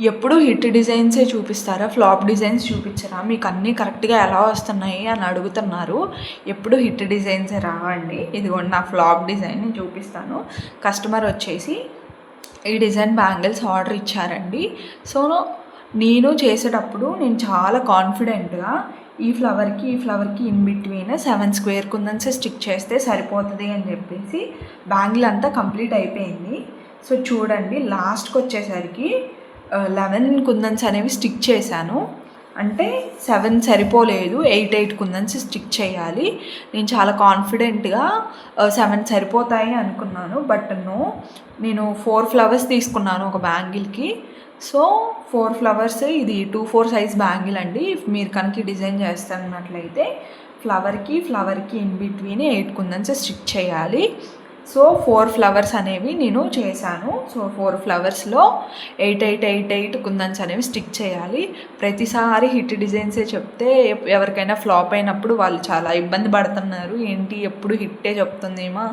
ఎప్పుడు హిట్ డిజైన్సే చూపిస్తారా, flop designs చూపించరా, మీకు అన్నీ కరెక్ట్గా ఎలా వస్తున్నాయి అని అడుగుతున్నారు. ఎప్పుడు హిట్ డిజైన్సే రావండి. ఇదిగోండి నా ఫ్లాప్ డిజైన్ నేను చూపిస్తాను. కస్టమర్ వచ్చేసి ఈ డిజైన్ బ్యాంగిల్స్ ఆర్డర్ ఇచ్చారండి. సో నేను చేసేటప్పుడు నేను చాలా కాన్ఫిడెంట్గా ఈ ఫ్లవర్కి in between 7 square kundans stick చేస్తే సరిపోతుంది అని చెప్పేసి బ్యాంగిల్ అంతా కంప్లీట్ అయిపోయింది. సో చూడండి, లాస్ట్కి వచ్చేసరికి 11 కుందన్స్ అనేవి స్టిక్ చేశాను. అంటే 7 సరిపోలేదు, 8 కుందన్స్ స్టిక్ చేయాలి. నేను చాలా కాన్ఫిడెంట్గా 7 సరిపోతాయి అనుకున్నాను. బట్ నో, నేను 4 ఫ్లవర్స్ తీసుకున్నాను ఒక బ్యాంగిల్కి. సో 4 ఫ్లవర్స్, ఇది 2/4 సైజ్ బ్యాంగిల్ అండి. మీరు కనుక డిజైన్ చేస్తున్నట్లయితే ఫ్లవర్కి ఇన్ బిట్వీన్ 8 కుందన్స్ స్టిక్ చేయాలి. సో 4 ఫ్లవర్స్ అనేవి నేను చేశాను. సో 4 ఫ్లవర్స్లో 8 కుందన్స్ అనేవి స్టిక్ చేయాలి. ప్రతిసారి హిట్ డిజైన్సే చెప్తే ఎవరికైనా ఫ్లాప్ అయినప్పుడు వాళ్ళు చాలా ఇబ్బంది పడుతున్నారు. ఏంటి ఎప్పుడు హిట్టే చెప్తుందేమో,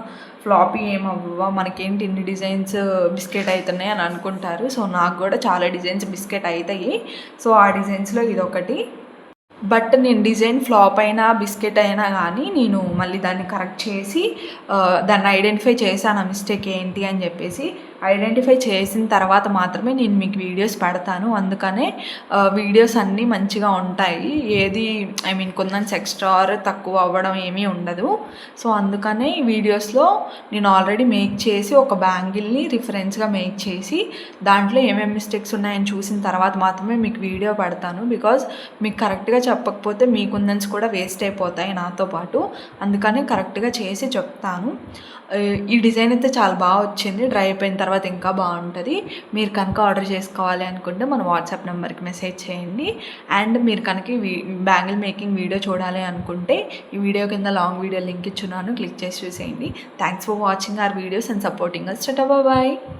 ఫ్లాపీ ఏమవ్వవా, మనకేంటి ఇన్ని డిజైన్స్ బిస్కెట్ అవుతున్నాయి అని అనుకుంటారు. సో నాకు కూడా చాలా డిజైన్స్ బిస్కెట్ అవుతాయి. సో ఆ డిజైన్స్లో ఇదొకటి. బట్ నేను డిజైన్ ఫ్లాప్ అయినా బిస్కెట్ అయినా కానీ నేను మళ్ళీ దాన్ని కరెక్ట్ చేసి దాన్ని ఐడెంటిఫై చేశాను ఆ మిస్టేక్ ఏంటి అని చెప్పేసి. ఐడెంటిఫై చేసిన తర్వాత మాత్రమే నేను మీకు వీడియోస్ పెడతాను. అందుకనే వీడియోస్ అన్నీ మంచిగా ఉంటాయి. ఏది కుందన్స్ ఎక్స్ట్రా ఆర్ తక్కువ అవ్వడం ఏమీ ఉండదు. సో అందుకనే ఈ వీడియోస్లో నేను ఆల్రెడీ మేక్ చేసి ఒక బ్యాంగిల్ని రిఫరెన్స్గా మేక్ చేసి దాంట్లో ఏమేమి మిస్టేక్స్ ఉన్నాయని చూసిన తర్వాత మాత్రమే మీకు వీడియో పెడతాను. బికాజ్ మీకు కరెక్ట్గా చెప్పకపోతే మీ కుందన్స్ కూడా వేస్ట్ అయిపోతాయి నాతో పాటు. అందుకని కరెక్ట్గా చేసి చెప్తాను. ఈ డిజైన్ అయితే చాలా బాగా వచ్చింది. డ్రై అయిపోయిన తర్వాత ఇంకా బాగుంటుంది. మీరు కనుక ఆర్డర్ చేసుకోవాలి అనుకుంటే మన వాట్సాప్ నెంబర్కి మెసేజ్ చేయండి. అండ్ మీరు కనుక బ్యాంగిల్ మేకింగ్ వీడియో చూడాలి అనుకుంటే ఈ వీడియో కింద లాంగ్ వీడియో లింక్ ఇచ్చున్నాను, క్లిక్ చేసి చూసేయండి. Thanks for watching our videos and supporting us. Bye bye.